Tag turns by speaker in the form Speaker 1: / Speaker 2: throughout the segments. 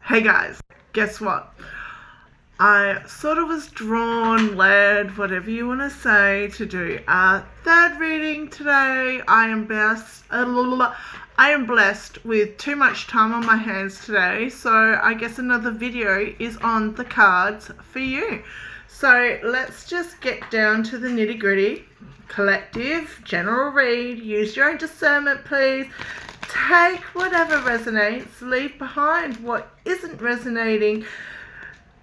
Speaker 1: Hey guys, guess what? I sort of was drawn, led, whatever you want to say, to do a third reading today. I am blessed with too much time on my hands today, so I guess another video is on the cards for you. So let's just get down to the nitty gritty. Collective, general read, use your own discernment please. Take whatever resonates, leave behind what isn't resonating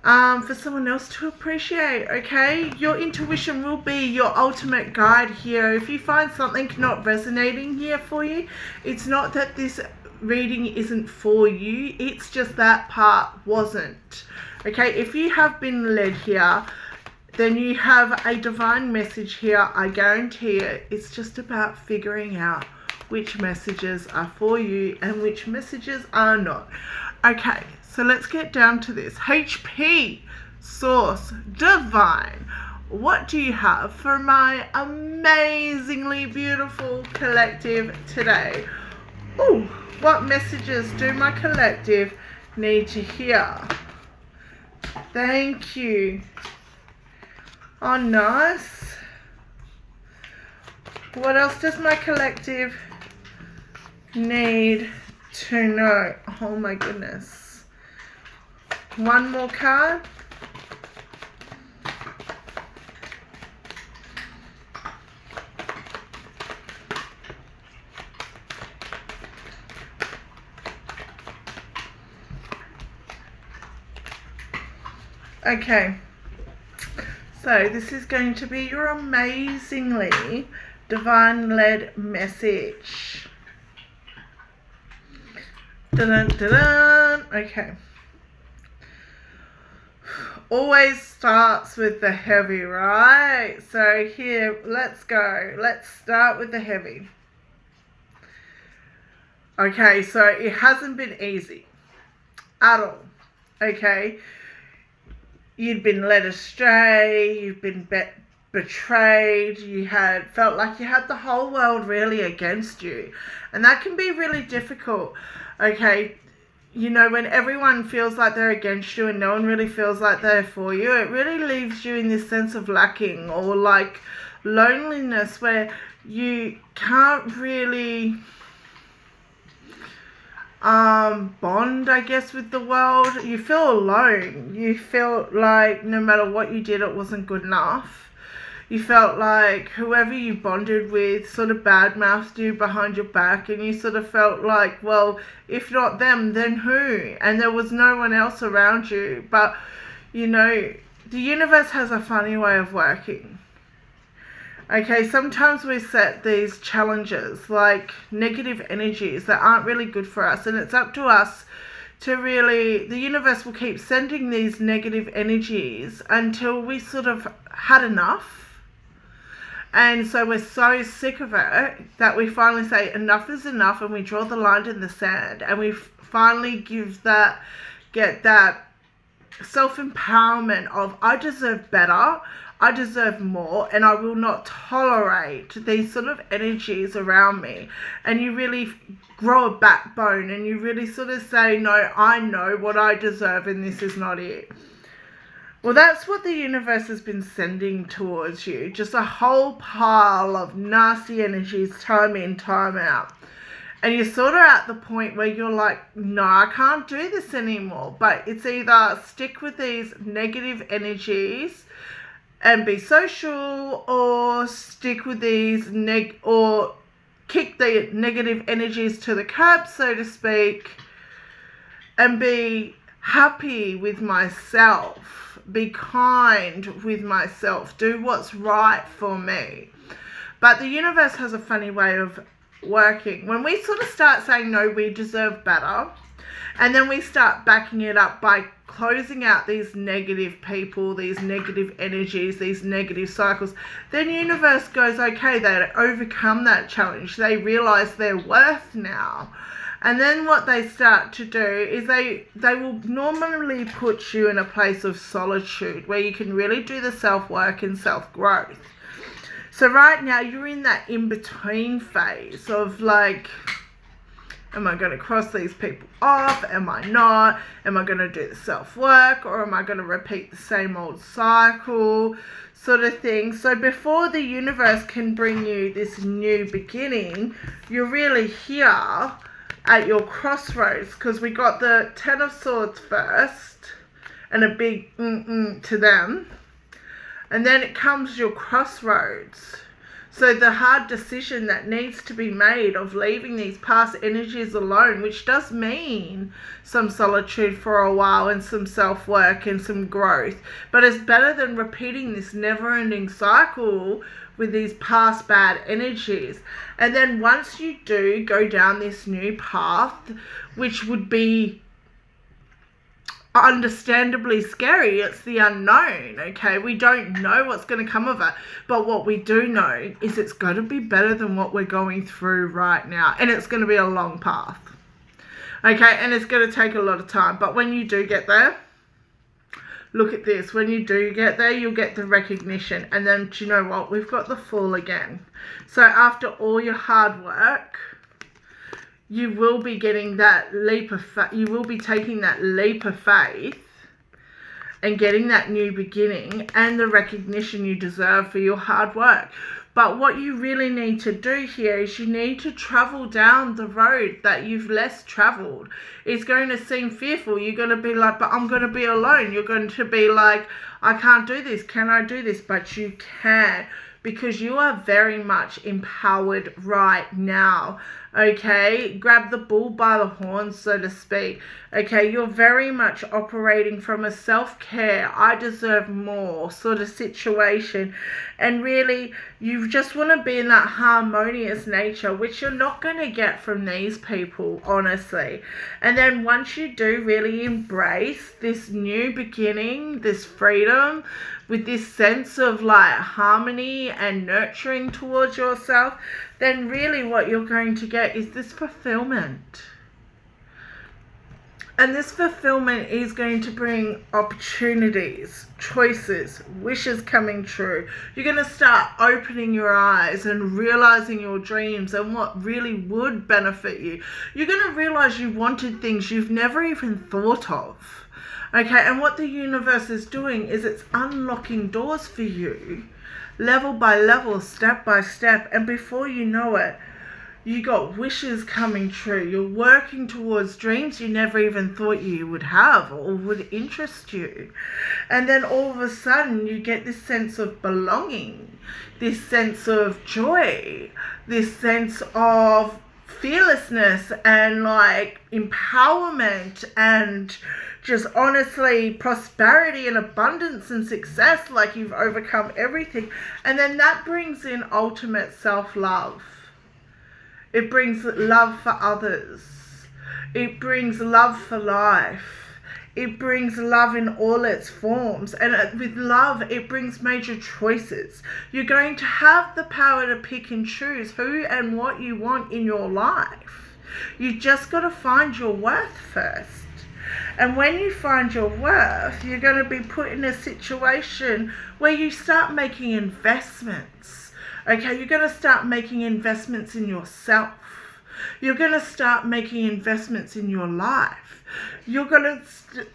Speaker 1: for someone else to appreciate, okay? Your intuition will be your ultimate guide here. If you find something not resonating here for you, it's not that this reading isn't for you, it's just that part wasn't, okay? If you have been led here, then you have a divine message here. I guarantee it. It's just about figuring out which messages are for you and which messages are not. Okay, so let's get down to this. HP, Source, Divine. What do you have for my amazingly beautiful collective today? Ooh, what messages do my collective need to hear? Thank you. Oh, nice. What else does my collective need to know? Oh my goodness. One more card. Okay. So this is going to be your amazingly divine-led message. Dun, dun, dun. Okay. Always starts with the heavy, right? So here, let's go. Let's start with the heavy. Okay, so it hasn't been easy at all, okay? You'd been led astray, you've been betrayed, you had felt like you had the whole world really against you. And that can be really difficult, okay? You know, when everyone feels like they're against you and no one really feels like they're for you, it really leaves you in this sense of lacking or like loneliness where you can't really bond, I guess, with the world. You feel alone. You feel like no matter what you did, it wasn't good enough. You felt like whoever you bonded with sort of badmouthed you behind your back, and you sort of felt like, well, if not them, then who? And there was no one else around you. But, you know, the universe has a funny way of working. Okay, sometimes we set these challenges, like negative energies that aren't really good for us, and it's up to us to really, the universe will keep sending these negative energies until we sort of had enough. And so we're so sick of it that we finally say enough is enough, and we draw the line in the sand, and we finally get that self-empowerment of I deserve better, I deserve more, and I will not tolerate these sort of energies around me. And you really grow a backbone, and you really sort of say, no, I know what I deserve, and this is not it. Well, that's what the universe has been sending towards you. Just a whole pile of nasty energies, time in, time out. And you're sort of at the point where you're like, no, I can't do this anymore. But it's either stick with these negative energies and be social, or stick with these or kick the negative energies to the curb, so to speak, and be happy with myself, be kind with myself, do what's right for me. But the universe has a funny way of working. When we sort of start saying, no, we deserve better, and then we start backing it up by closing out these negative people, these negative energies, these negative cycles, then universe goes, okay, they overcome that challenge. They realize their worth now. And then what they start to do is they will normally put you in a place of solitude where you can really do the self-work and self-growth. So right now you're in that in-between phase of like, Am I going to cross these people off? Am I not? Am I going to do the self-work, or am I going to repeat the same old cycle sort of thing? So before the universe can bring you this new beginning, you're really here at your crossroads, because we got the Ten of Swords first and a big to them, and then it comes your crossroads. So the hard decision that needs to be made of leaving these past energies alone, which does mean some solitude for a while and some self-work and some growth. But it's better than repeating this never-ending cycle with these past bad energies. And then once you do go down this new path, which would be understandably scary, it's the unknown, okay? We don't know what's going to come of it, but what we do know is it's going to be better than what we're going through right now, and it's going to be a long path, okay? And it's going to take a lot of time, but when you do get there, look at this. When you do get there, you'll get the recognition, and then do you know what? We've got the Fool again. So after all your hard work, you will be getting that leap of faith. You will be taking that leap of faith and getting that new beginning and the recognition you deserve for your hard work. But what you really need to do here is you need to travel down the road that you've less traveled. It's going to seem fearful. You're going to be like, but I'm going to be alone. You're going to be like, I can't do this. Can I do this? But you can, because you are very much empowered right now. Okay, grab the bull by the horns, so to speak. Okay, you're very much operating from a self-care, I deserve more sort of situation. And really, you just want to be in that harmonious nature, which you're not going to get from these people, honestly. And then once you do really embrace this new beginning, this freedom, with this sense of like harmony and nurturing towards yourself, then really what you're going to get is this fulfillment. And this fulfillment is going to bring opportunities, choices, wishes coming true. You're going to start opening your eyes and realizing your dreams and what really would benefit you. You're going to realize you wanted things you've never even thought of. Okay, and what the universe is doing is it's unlocking doors for you, level by level, step by step, and before you know it, you got wishes coming true. You're working towards dreams you never even thought you would have or would interest you. And then all of a sudden you get this sense of belonging, this sense of joy, this sense of fearlessness and like empowerment and just honestly prosperity and abundance and success, like you've overcome everything. And then that brings in ultimate self-love. It brings love for others. It brings love for life. It brings love in all its forms. And with love, it brings major choices. You're going to have the power to pick and choose who and what you want in your life. You just got to find your worth first. And when you find your worth, you're going to be put in a situation where you start making investments. Okay, you're going to start making investments in yourself. You're going to start making investments in your life. You're going to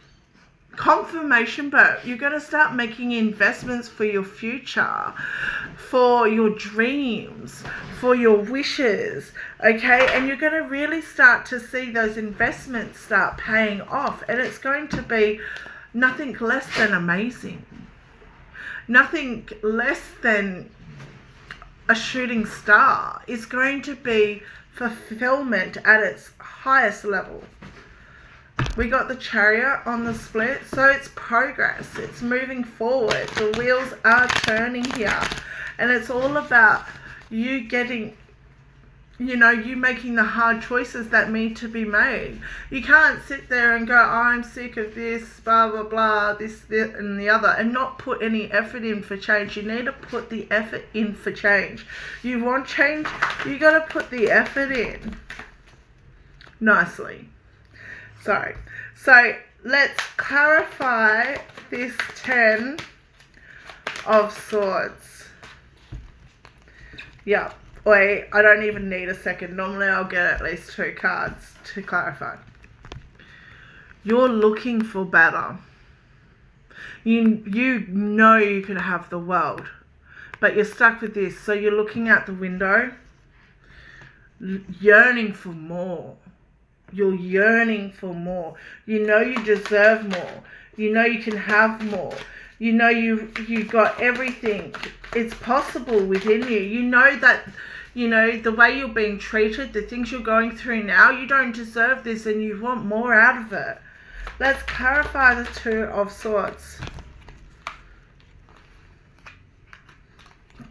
Speaker 1: confirmation, but you're going to start making investments for your future, for your dreams, for your wishes, okay? And you're going to really start to see those investments start paying off, and it's going to be nothing less than amazing, nothing less than a shooting star. It's going to be fulfillment at its highest level. We got the Chariot on the split, so it's progress, it's moving forward, the wheels are turning here, and it's all about you getting, you know, you making the hard choices that need to be made. You can't sit there and go, I'm sick of this, blah, blah, blah, this, and the other, and not put any effort in for change. You need to put the effort in for change. You want change, you got to put the effort in nicely. So let's clarify this 10 of Swords. Yeah, Wait, I don't even need a second. Normally I'll get at least 2 cards to clarify. You're looking for better. You know you could have the world, but you're stuck with this. So you're looking out the window, yearning for more. You're yearning for more. You know you deserve more. You know you can have more. You know you've got everything. It's possible within you. You know that, you know, the way you're being treated, the things you're going through now, you don't deserve this and you want more out of it. Let's clarify the 2 of Swords.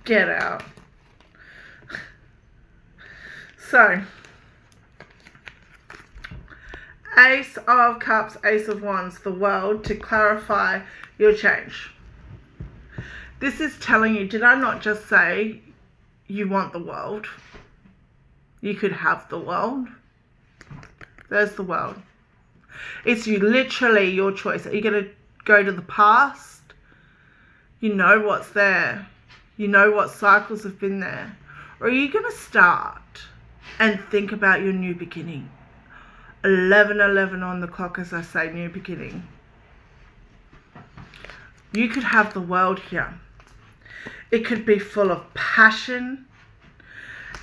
Speaker 1: Get out. So, Ace of Cups, Ace of Wands, the world, to clarify your change. This is telling you, did I not just say you want the world? You could have the world. There's the world. It's literally your choice. Are you going to go to the past? You know what's there. You know what cycles have been there. Or are you going to start and think about your new beginning? 11:11 on the clock as I say new beginning. You could have the world here. It could be full of passion.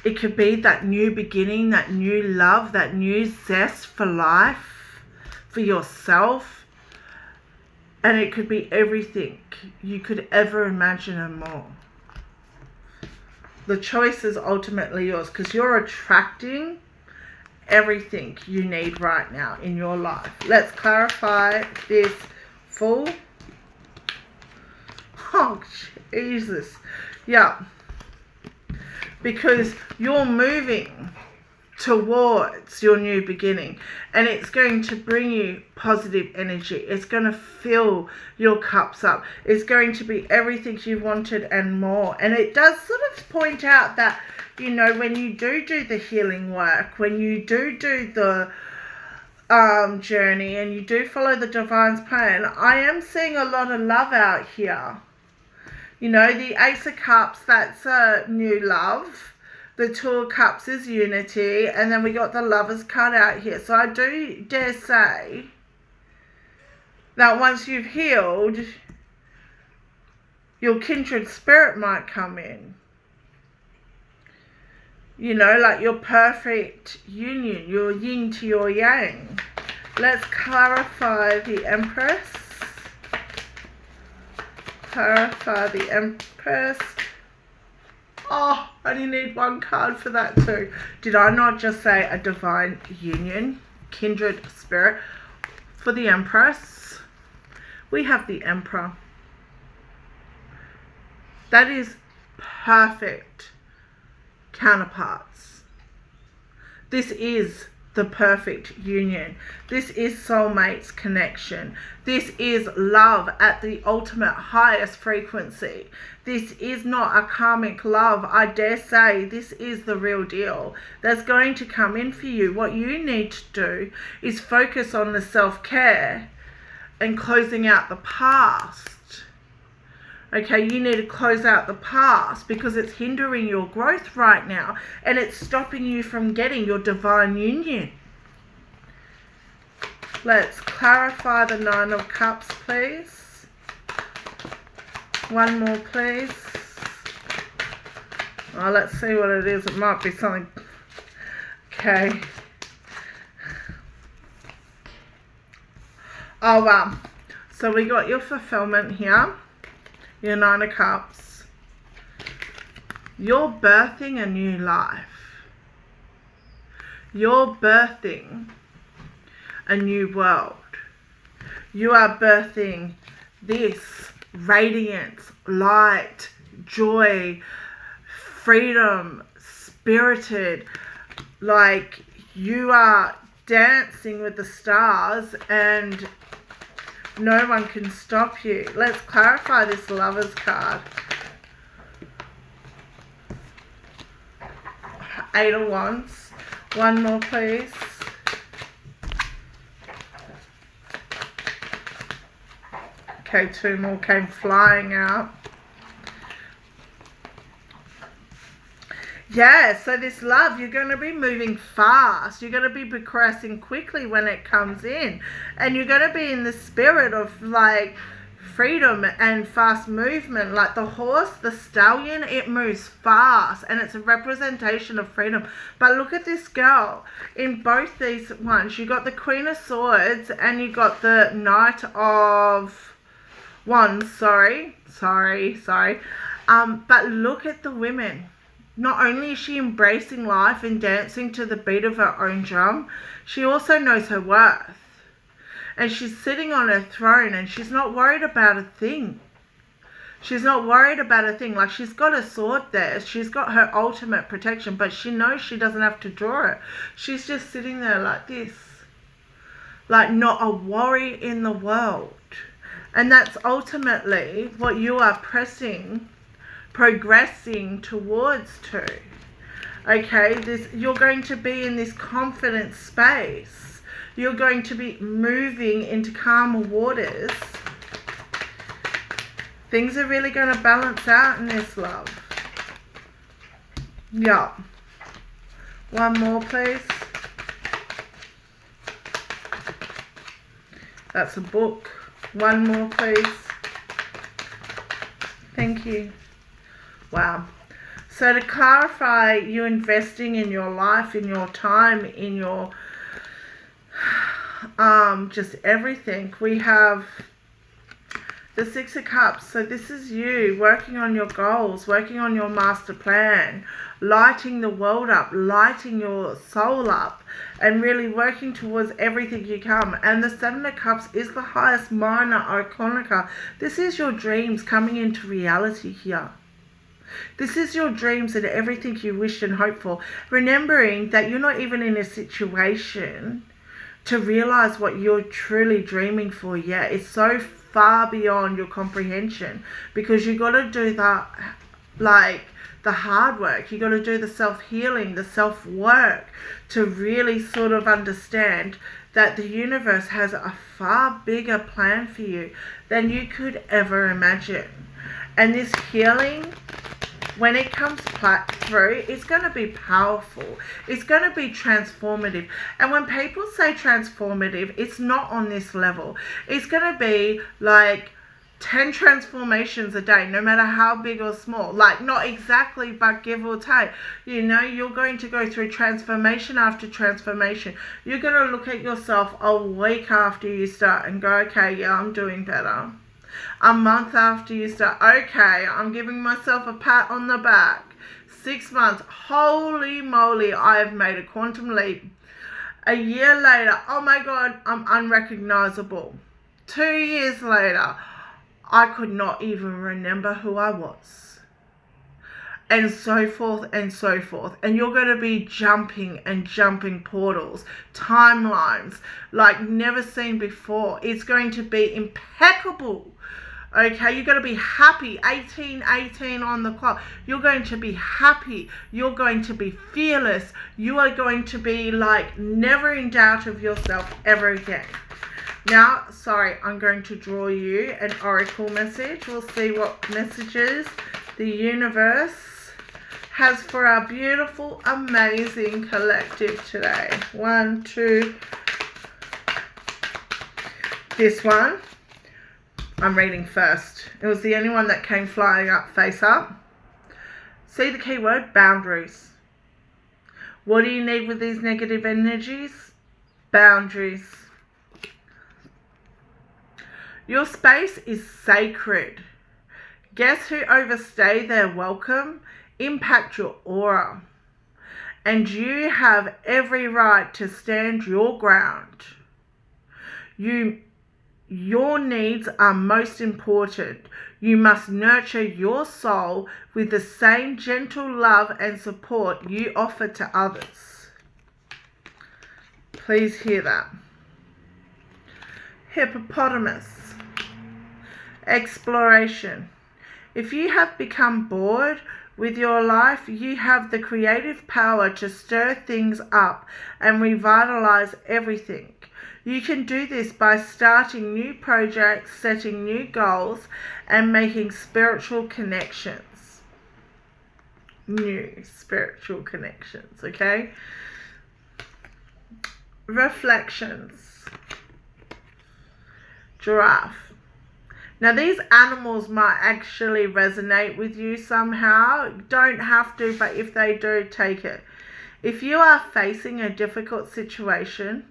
Speaker 1: It could be that new beginning, that new love, that new zest for life, for yourself. And it could be everything you could ever imagine and more. The choice is ultimately yours because you're attracting everything you need right now in your life. Let's clarify this full. Oh, Jesus. Yeah. Because you're moving towards your new beginning and it's going to bring you positive energy. It's going to fill your cups up. It's going to be everything you wanted and more. And it does sort of point out that, you know, when you do the healing work, when you do the journey and you do follow the divine's plan, I am seeing a lot of love out here. You know, the Ace of Cups, that's a new love. The 2 of Cups is unity. And then we got the Lovers card out here. So I do dare say that once you've healed, your kindred spirit might come in. You know, like your perfect union, your yin to your yang. Let's clarify the Empress. Clarify the Empress. Oh, I only need 1 card for that too. Did I not just say a divine union, kindred spirit? For the Empress, we have the Emperor. That is perfect counterparts. This is the perfect union. This is soulmates connection. This is love at the ultimate highest frequency. This is not a karmic love. I dare say this is the real deal that's going to come in for you. What you need to do is focus on the self-care and closing out the past. Okay, you need to close out the past because it's hindering your growth right now and it's stopping you from getting your divine union. Let's clarify the 9 of Cups, please. 1 more, please. Oh, let's see what it is. It might be something. Okay. Oh, wow. So we got your fulfillment here. Your 9 of Cups. You're birthing a new life. You're birthing a new world. You are birthing this radiance, light, joy, freedom, spirited. Like you are dancing with the stars and no one can stop you. Let's clarify this Lovers card. 8 of Wands. 1 more, please. Okay, 2 more came flying out. Yeah, so this love, you're going to be moving fast. You're going to be progressing quickly when it comes in. And you're going to be in the spirit of like freedom and fast movement. Like the horse, the stallion, it moves fast and it's a representation of freedom. But look at this girl. In both these ones, you got the Queen of Swords and you got the Knight of Wands. Sorry. But look at the women. Not only is she embracing life and dancing to the beat of her own drum, she also knows her worth. And she's sitting on her throne and she's not worried about a thing. She's not worried about a thing. Like, she's got a sword there. She's got her ultimate protection, but she knows she doesn't have to draw it. She's just sitting there like this. Like, not a worry in the world. And that's ultimately what you are progressing towards to. Okay, you're going to be in this confident space. You're going to be moving into calmer waters. Things are really going to balance out in this, love. Yeah. One more, please. That's a book. One more, please. Thank you. Wow. So to clarify, you're investing in your life, in your time, in your just everything. We have the Six of Cups. So this is you working on your goals, working on your master plan, lighting the world up, lighting your soul up, and really working towards everything you come. And the Seven of Cups is the highest minor arcana. This is your dreams coming into reality here. This is your dreams and everything you wished and hoped for. Remembering that you're not even in a situation to realize what you're truly dreaming for yet. It's so far beyond your comprehension, because you got to do that, like the hard work. You got to do the self-healing, the self-work to really sort of understand that the universe has a far bigger plan for you than you could ever imagine. And this healing, when it comes through, it's going to be powerful. It's going to be transformative. And when people say transformative, it's not on this level. It's going to be like 10 transformations a day, no matter how big or small. Like, not exactly, but give or take. You know, you're going to go through transformation after transformation. You're going to look at yourself a week after you start and go, okay, yeah, I'm doing better. A month after you start, okay, I'm giving myself a pat on the back. 6 months, holy moly, I have made a quantum leap. A year later, oh my God, I'm unrecognizable. 2 years later, I could not even remember who I was. And so forth and so forth. And you're going to be jumping and jumping portals, timelines, like never seen before. It's going to be impeccable. Okay, you're going to be happy. 18 on the clock. You're going to be happy. You're going to be fearless. You are going to be like never in doubt of yourself ever again. Now, sorry, I'm going to draw you an oracle message. We'll see what messages the universe has for our beautiful, amazing collective today. 1, 2. This one, I'm reading first. It was the only one that came flying up face up. See the keyword? Boundaries. What do you need with these negative energies? Boundaries. Your space is sacred. Guests who overstay their welcome impact your aura. And you have every right to stand your ground. Your needs are most important. You must nurture your soul with the same gentle love and support you offer to others. Please hear that. Hippopotamus. Exploration. If you have become bored with your life, you have the creative power to stir things up and revitalize everything. You can do this by starting new projects, setting new goals, and making spiritual connections. new spiritual connections, okay? Reflections. Giraffe. Now, these animals might actually resonate with you somehow. Don't have to, but if they do, take it. If you are facing a difficult situation,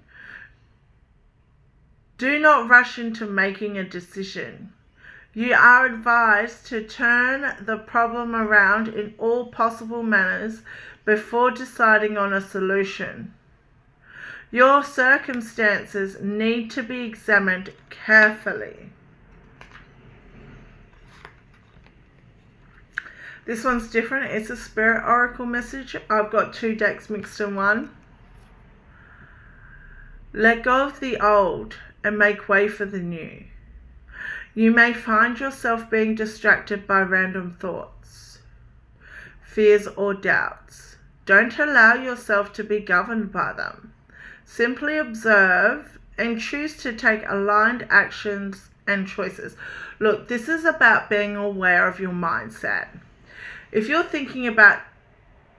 Speaker 1: do not rush into making a decision. You are advised to turn the problem around in all possible manners before deciding on a solution. Your circumstances need to be examined carefully. This one's different. It's a Spirit Oracle message. I've got 2 decks mixed in one. Let go of the old and make way for the new. You may find yourself being distracted by random thoughts, fears, or doubts. Don't allow yourself to be governed by them. Simply observe and choose to take aligned actions and choices. Look, this is about being aware of your mindset. If you're thinking about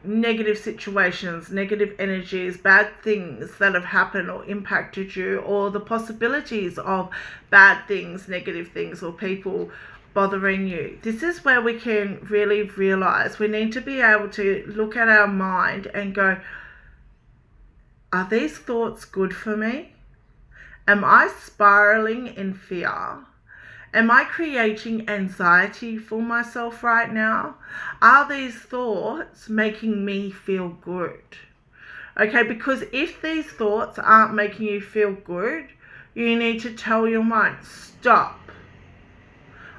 Speaker 1: negative situations, negative energies, bad things that have happened or impacted you, or the possibilities of bad things, negative things, or people bothering you, this is where we can really realize we need to be able to look at our mind and go, are these thoughts good for me? Am I spiraling in fear? Am I creating anxiety for myself right now? Are these thoughts making me feel good? Okay, because if these thoughts aren't making you feel good, you need to tell your mind, stop.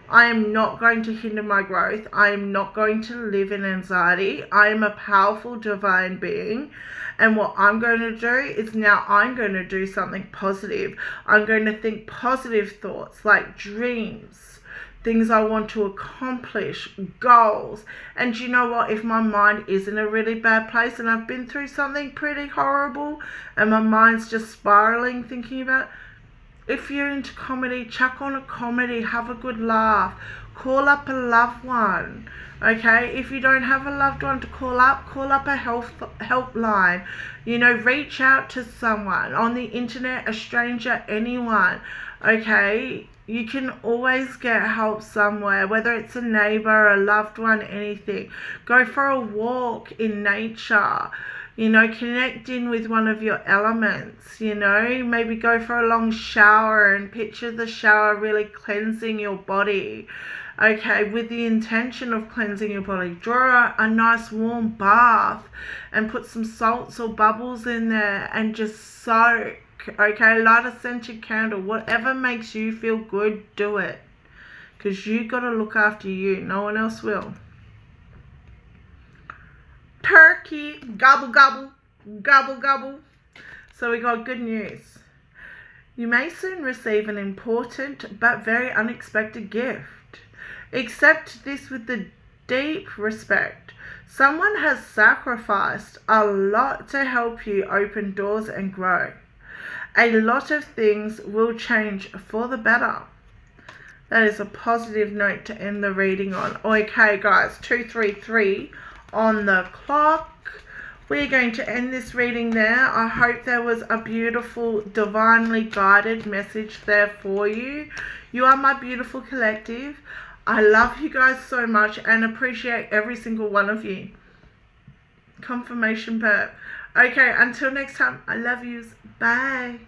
Speaker 1: I am not going to hinder my growth. I am not going to live in anxiety. I am a powerful divine being. And what I'm going to do is now I'm going to do something positive. I'm going to think positive thoughts like dreams, things I want to accomplish, goals. And you know what? If my mind is in a really bad place and I've been through something pretty horrible and my mind's just spiraling thinking about it, if you're into comedy, chuck on a comedy, have a good laugh, call up a loved one, okay? If you don't have a loved one to call up a helpline, you know, reach out to someone on the internet, a stranger, anyone, okay? You can always get help somewhere, whether it's a neighbor, a loved one, anything. Go for a walk in nature. You know, connect in with one of your elements, you know, maybe go for a long shower and picture the shower really cleansing your body, okay, with the intention of cleansing your body. Draw a nice warm bath and put some salts or bubbles in there and just soak, okay, light a scented candle, whatever makes you feel good, do it, because you got to look after you, no one else will. Turkey, gobble, gobble, gobble, gobble. So we got good news. You may soon receive an important but very unexpected gift. Accept this with the deep respect. Someone has sacrificed a lot to help you open doors and grow. A lot of things will change for the better. That is a positive note to end the reading on. Okay, guys, 233 on the clock. We're going to end this reading there. I hope there was a beautiful, divinely guided message there for you. You are my beautiful collective. I love you guys so much and appreciate every single one of you. Confirmation burp. Okay, until next time, I love yous. Bye.